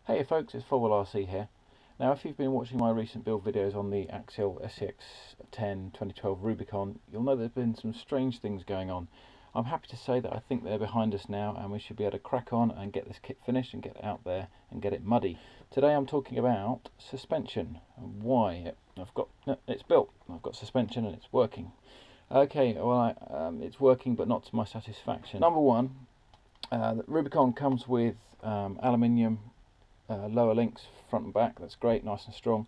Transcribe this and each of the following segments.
Hey folks, it's Four Wheel RC here. Now if you've been watching my recent build videos on the Axial SCX10 2012 Rubicon, you'll know there's been some strange things going on. I'm happy to say that I think they're behind us now and we should be able to crack on and get this kit finished and get it out there and get it muddy. Today I'm talking about suspension and why it's built. I've got suspension and it's working. Okay, well it's working but not to my satisfaction. Number one, the Rubicon comes with aluminium lower links front and back. That's great, nice and strong.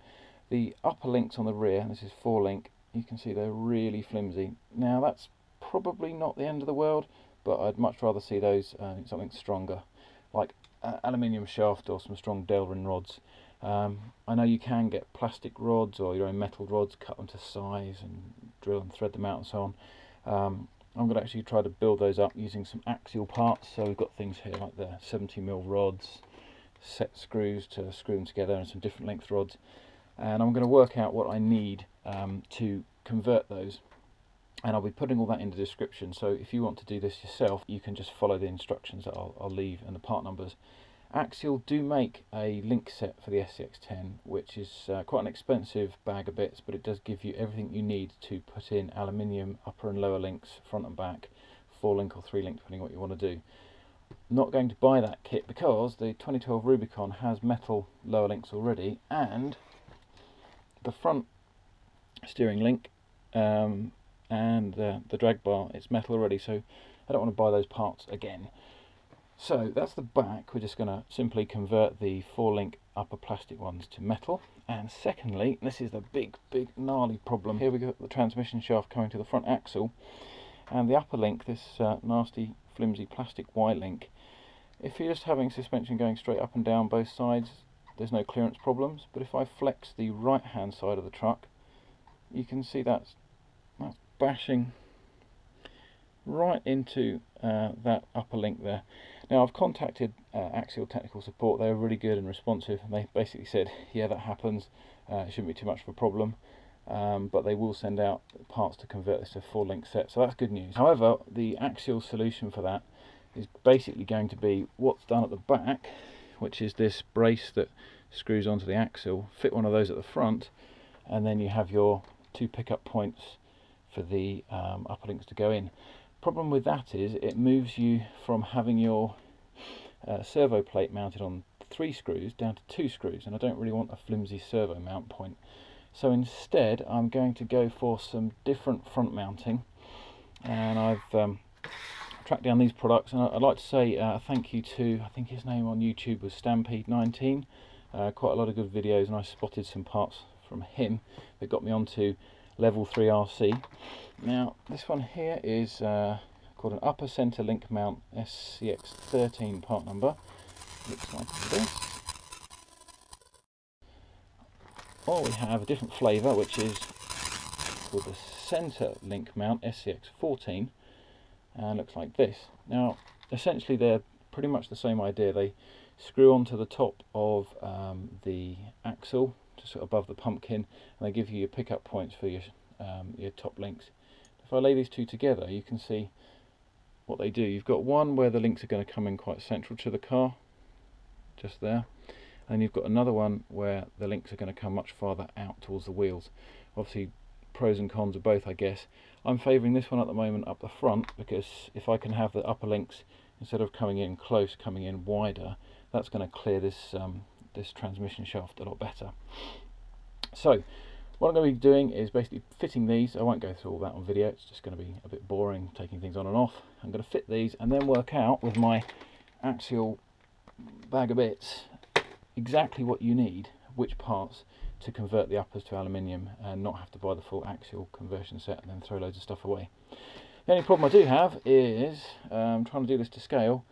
The upper links on the rear, this is 4-link, you can see they're really flimsy. Now that's probably not the end of the world, but I'd much rather see those in something stronger, like aluminium shaft or some strong Delrin rods. I know you can get plastic rods or your own metal rods, cut them to size and drill and thread them out and so on. I'm going to actually try to build those up using some axial parts. So we've got things here like the 70mm rods, set screws to screw them together, and some different length rods, and I'm going to work out what I need to convert those, and I'll be putting all that in the description, so if you want to do this yourself you can just follow the instructions that I'll leave and the part numbers. Axial do make a link set for the SCX10 which is quite an expensive bag of bits, but it does give you everything you need to put in aluminium upper and lower links, front and back, 4-link or 3-link depending what you want to do. Not going to buy that kit because the 2012 Rubicon has metal lower links already, and the front steering link and the drag bar, it's metal already, so I don't want to buy those parts again. So that's the back. We're just going to simply convert the 4-link upper plastic ones to metal. And secondly, this is the big gnarly problem. Here we got the transmission shaft coming to the front axle, and the upper link, this nasty flimsy plastic Y-link. If you're just having suspension going straight up and down both sides, there's no clearance problems, but if I flex the right hand side of the truck, you can see that's bashing right into that upper link there. Now I've contacted Axial technical support. They were really good and responsive, and they basically said, yeah, that happens, it shouldn't be too much of a problem. But they will send out parts to convert this to a 4-link set, so that's good news. However, the Axial solution for that is basically going to be what's done at the back, which is this brace that screws onto the axle. Fit one of those at the front, and then you have your 2 pickup points for the upper links to go in. Problem with that is it moves you from having your servo plate mounted on 3 screws down to 2 screws, and I don't really want a flimsy servo mount point. So instead I'm going to go for some different front mounting, and I've tracked down these products, and I'd like to say thank you to, I think his name on YouTube was Stampede19, quite a lot of good videos, and I spotted some parts from him that got me onto level 3 RC. Now this one here is called an upper center link mount SCX13 part number. Looks like this. Or we have a different flavour which is called the center link mount SCX14, and looks like this. Now essentially they're pretty much the same idea. They screw onto the top of the axle just sort of above the pumpkin, and they give you your pickup points for your top links. If I lay these two together you can see what they do. You've got one where the links are going to come in quite central to the car, just there. And you've got another one where the links are going to come much farther out towards the wheels. Obviously pros and cons of both, I guess. I'm favouring this one at the moment up the front, because if I can have the upper links, instead of coming in close, coming in wider, that's going to clear this this transmission shaft a lot better. So what I'm going to be doing is basically fitting these. I won't go through all that on video, it's just going to be a bit boring taking things on and off. I'm going to fit these and then work out with my Axial bag of bits exactly what you need, which parts to convert the uppers to aluminium, and not have to buy the full Axial conversion set and then throw loads of stuff away. The only problem I do have is trying to do this to scale.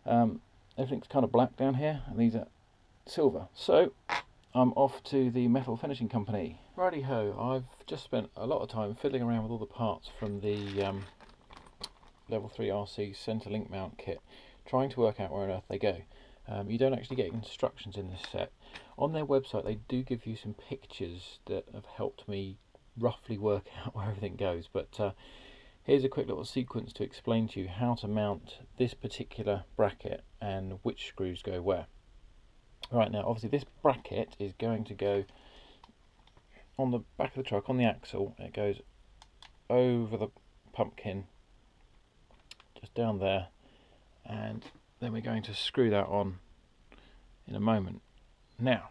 Everything's kind of black down here and these are silver, so I'm off to the metal finishing company. Righty ho, I've just spent a lot of time fiddling around with all the parts from the level 3 RC center link mount kit, trying to work out where on earth they go. You don't actually get instructions in this set. On their website they do give you some pictures that have helped me roughly work out where everything goes, but here's a quick little sequence to explain to you how to mount this particular bracket and which screws go where. Right, now obviously this bracket is going to go on the back of the truck, on the axle. It goes over the pumpkin, just down there, and then we're going to screw that on in a moment. Now,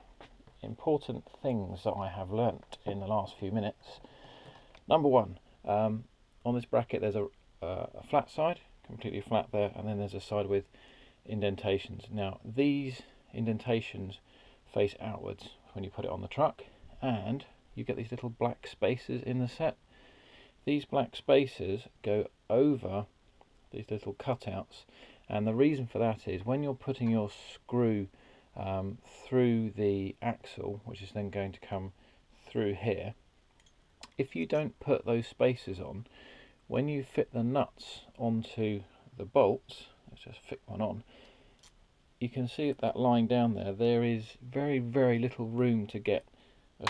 important things that I have learnt in the last few minutes. Number one, on this bracket there's a flat side, completely flat there, and then there's a side with indentations. Now these indentations face outwards when you put it on the truck, and you get these little black spaces in the set. These black spaces go over these little cutouts, and the reason for that is when you're putting your screw through the axle, which is then going to come through here, if you don't put those spaces on, when you fit the nuts onto the bolts, let's just fit one on, you can see that line down there, there is very little room to get a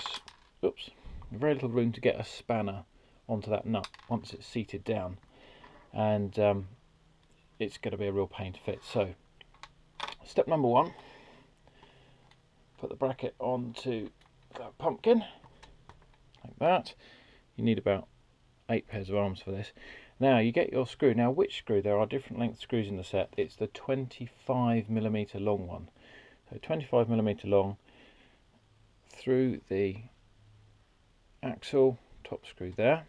spanner onto that nut once it's seated down, and it's going to be a real pain to fit. So step number one, put the bracket onto the pumpkin like that. You need about 8 pairs of arms for this. Now you get your screw. Now which screw? There are different length screws in the set. It's the 25mm long one. So 25mm long through the axle, top screw there.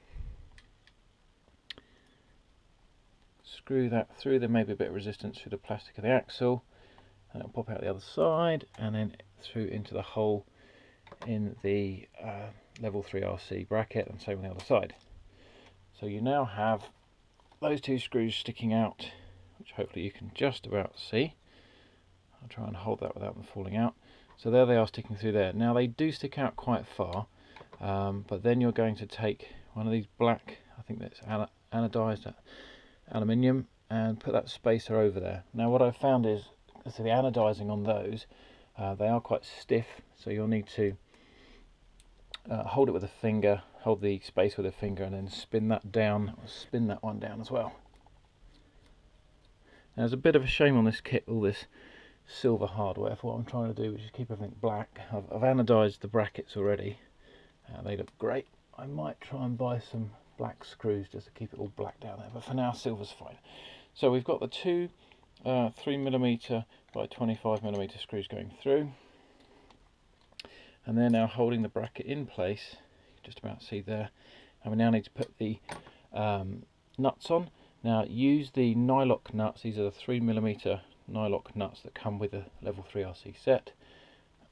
Screw that through. There may be a bit of resistance through the plastic of the axle, and it'll pop out the other side, and then through into the hole in the level 3 RC bracket, and same on the other side. So you now have those two screws sticking out, which hopefully you can just about see. I'll try and hold that without them falling out. So there they are, sticking through there. Now they do stick out quite far, but then you're going to take one of these black, I think that's anodized aluminium, and put that spacer over there. Now what I've found is, so the anodizing on those, they are quite stiff, so you'll need to hold it with a finger, hold the space with a finger, and then spin that down, or spin that one down as well. Now there's a bit of a shame on this kit, all this silver hardware, for what I'm trying to do, which is keep everything black. I've anodized the brackets already. They look great. I might try and buy some black screws just to keep it all black down there, but for now silver's fine. So we've got the two 3mm by 25mm screws going through, and they're now holding the bracket in place. You can just about see there. And we now need to put the nuts on. Now use the nylock nuts. These are the 3mm nylock nuts that come with a level 3 RC set,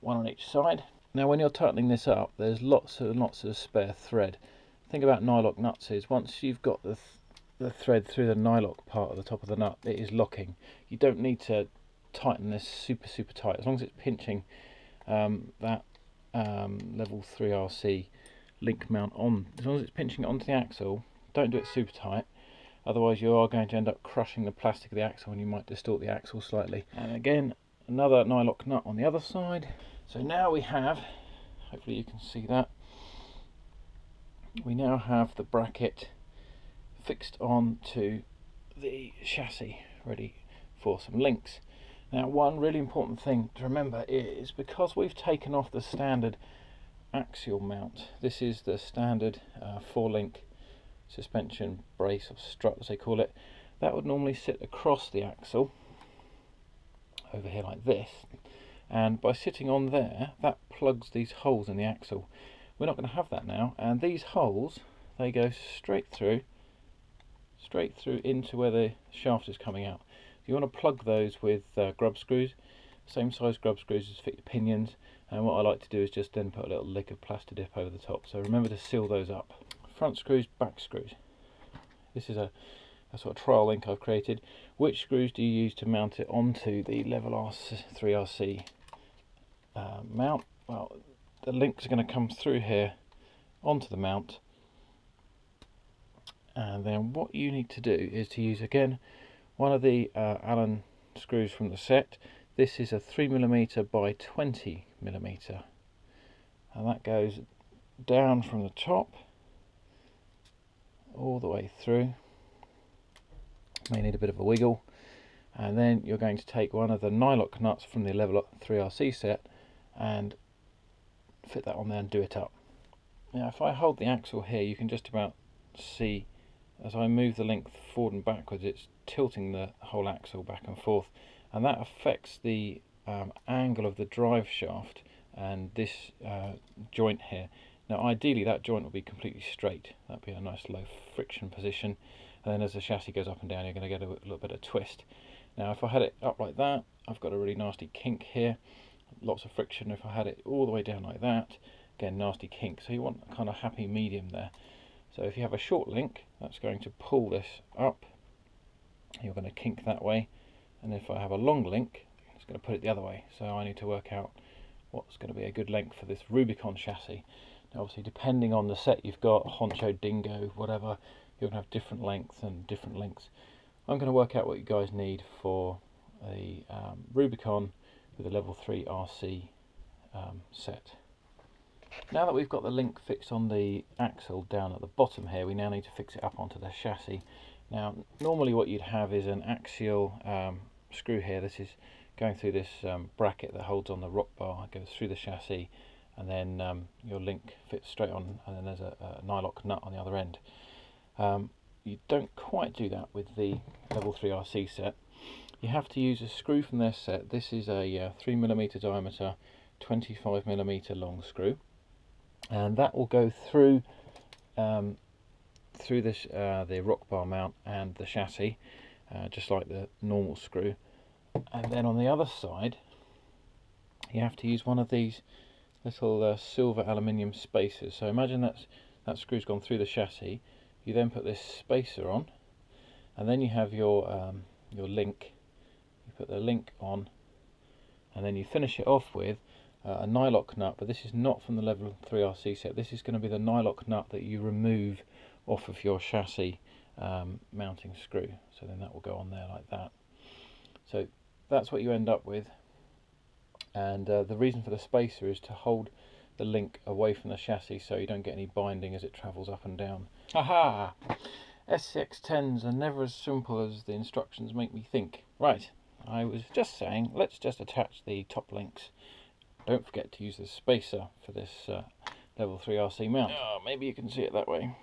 one on each side. Now when you're tightening this up, there's lots and lots of spare thread. The thing about nylock nuts is once you've got the thread through the nylock part of the top of the nut, it is locking. You don't need to tighten this super tight. As long as it's pinching that level 3 RC link mount on, as long as it's pinching it onto the axle, don't do it super tight, otherwise you are going to end up crushing the plastic of the axle and you might distort the axle slightly. And again, another nylock nut on the other side. So now we have, hopefully you can see that, we now have the bracket fixed onto the chassis, ready for some links. Now one really important thing to remember is, because we've taken off the standard axial mount, this is the standard 4-link suspension brace or strut as they call it, that would normally sit across the axle over here like this, and by sitting on there that plugs these holes in the axle. We're not going to have that now, and these holes, they go straight through into where the shaft is coming out. You want to plug those with grub screws, same size grub screws as fit your pinions, and what I like to do is just then put a little lick of Plasta Dip over the top. So remember to seal those up. Front screws, back screws. This is a sort of trial link I've created. Which screws do you use to mount it onto the level 3 RC mount? Well, the links are going to come through here onto the mount, and then what you need to do is to use again one of the Allen screws from the set. This is a 3mm by 20mm, and that goes down from the top all the way through. May need a bit of a wiggle, and then you're going to take one of the nylock nuts from the level 3 RC set and fit that on there and do it up. Now if I hold the axle here, you can just about see as I move the link forward and backwards, it's tilting the whole axle back and forth, and that affects the angle of the drive shaft and this joint here. Now ideally that joint will be completely straight, that'd be a nice low friction position, and then as the chassis goes up and down you're going to get a little bit of twist. Now if I had it up like that, I've got a really nasty kink here, lots of friction. If I had it all the way down like that, again nasty kink, so you want a kind of happy medium there. So if you have a short link, that's going to pull this up, you're going to kink that way, and if I have a long link, it's going to put it the other way. So I need to work out what's going to be a good length for this Rubicon chassis. Now obviously depending on the set you've got, Honcho, Dingo, whatever, you're going to have different lengths and different links. I'm going to work out what you guys need for a Rubicon with a level 3 RC set. Now that we've got the link fixed on the axle down at the bottom here, we now need to fix it up onto the chassis. Now normally what you'd have is an axial screw here. This is going through this bracket that holds on the rock bar, it goes through the chassis, and then your link fits straight on, and then there's a nylock nut on the other end. You don't quite do that with the level 3 RC set. You have to use a screw from their set. This is a 3mm diameter 25mm long screw, and that will go through this the rock bar mount and the chassis, just like the normal screw. And then on the other side you have to use one of these little silver aluminium spacers. So imagine that screw's gone through the chassis, you then put this spacer on, and then you have your link. You put the link on, and then you finish it off with a nylock nut, but this is not from the level 3 RC set. This is going to be the nylock nut that you remove off of your chassis mounting screw. So then that will go on there like that. So that's what you end up with, and the reason for the spacer is to hold the link away from the chassis so you don't get any binding as it travels up and down. Aha! SCX10s are never as simple as the instructions make me think. Right, I was just saying, let's just attach the top links. Don't forget to use the spacer for this level 3 RC mount. Oh, maybe you can see it that way.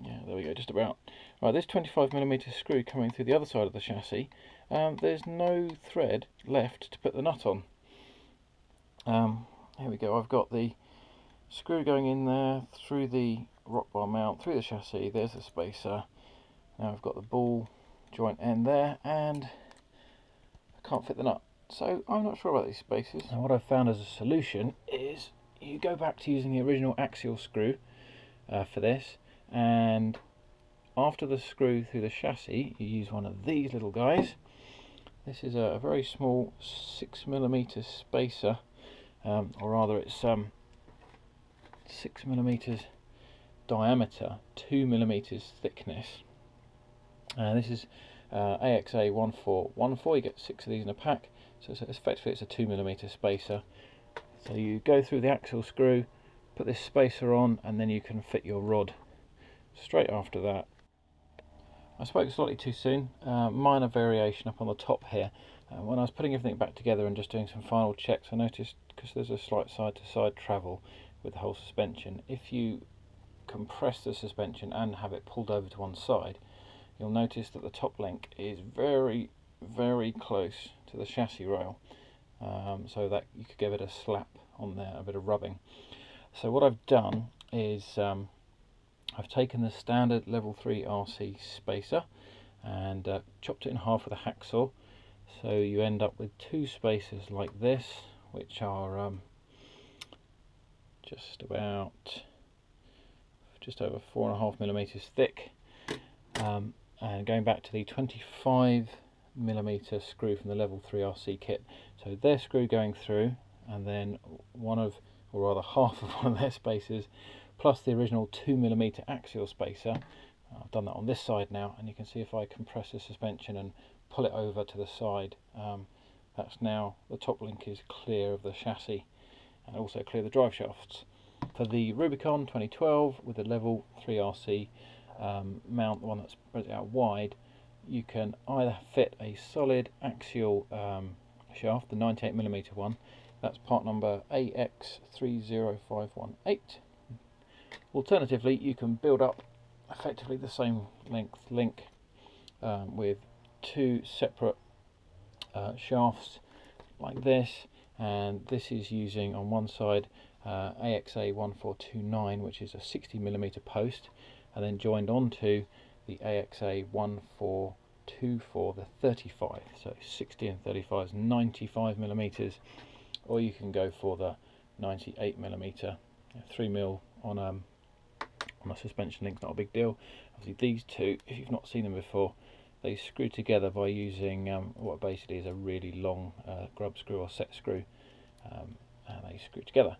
Yeah, there we go, just about. Right, this 25mm screw coming through the other side of the chassis, there's no thread left to put the nut on. Here we go, I've got the screw going in there through the rock bar mount, through the chassis. There's the spacer. Now I've got the ball joint end there, and I can't fit the nut. So I'm not sure about these spacers. And what I've found as a solution is you go back to using the original axial screw for this, and after the screw through the chassis you use one of these little guys. This is a very small 6mm spacer, or rather it's 6mm diameter, 2mm thickness, and this is AXA1414. You get 6 of these in a pack, so effectively it's a 2mm spacer. So you go through the axial screw, put this spacer on, and then you can fit your rod straight after that. I spoke slightly too soon. Minor variation up on the top here. When I was putting everything back together and just doing some final checks, I noticed, because there's a slight side-to-side travel with the whole suspension, if you compress the suspension and have it pulled over to one side, you'll notice that the top link is very, very close to the chassis rail, so that you could give it a slap on there, a bit of rubbing. So what I've done is I've taken the standard level 3 RC spacer and chopped it in half with a hacksaw, so you end up with 2 spacers like this, which are just over 4.5mm thick, and going back to the 25mm screw from the level 3 RC kit. So their screw going through, and then one of, or rather half of one of their spacers, plus the original 2mm axial spacer. I've done that on this side now, and you can see if I compress the suspension and pull it over to the side, that's now, the top link is clear of the chassis, and also clear the drive shafts. For the Rubicon 2012 with the level 3 RC mount, the one that spreads it out wide, you can either fit a solid axial shaft, the 98mm one, that's part number AX30518. Alternatively, you can build up effectively the same length link with two separate shafts like this, and this is using on one side AXA1429, which is a 60mm post, and then joined onto the AXA1424, the 35. So 60 and 35 is 95mm, or you can go for the 98mm, 3mm on a suspension link, not a big deal. Obviously these two, if you've not seen them before, they screw together by using what basically is a really long grub screw or set screw, and they screw together.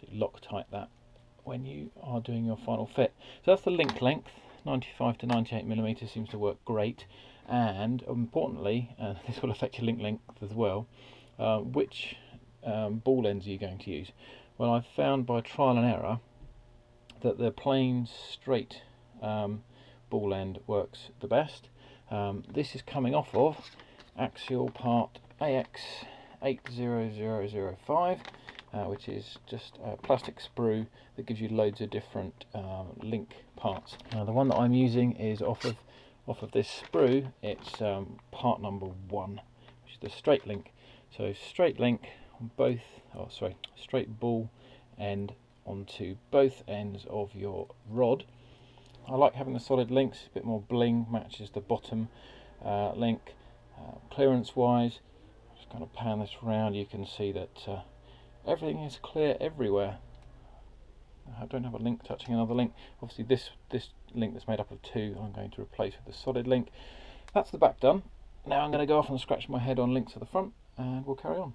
So you Loctite that when you are doing your final fit. So that's the link length. 95 to 98mm seems to work great, and importantly, this will affect your link length as well, which ball ends are you going to use? Well, I've found by trial and error that the plain straight ball end works the best. This is coming off of Axial part AX80005, which is just a plastic sprue that gives you loads of different link parts. Now the one that I'm using is off of this sprue. It's part number 1, which is the straight link. So straight link on both, straight ball end onto both ends of your rod. I like having the solid links, a bit more bling, matches the bottom link. Clearance wise, just kind of pan this round, you can see that everything is clear everywhere. I don't have a link touching another link. Obviously this link that's made up of two I'm going to replace with the solid link. That's the back done. Now I'm going to go off and scratch my head on links at the front, and we'll carry on.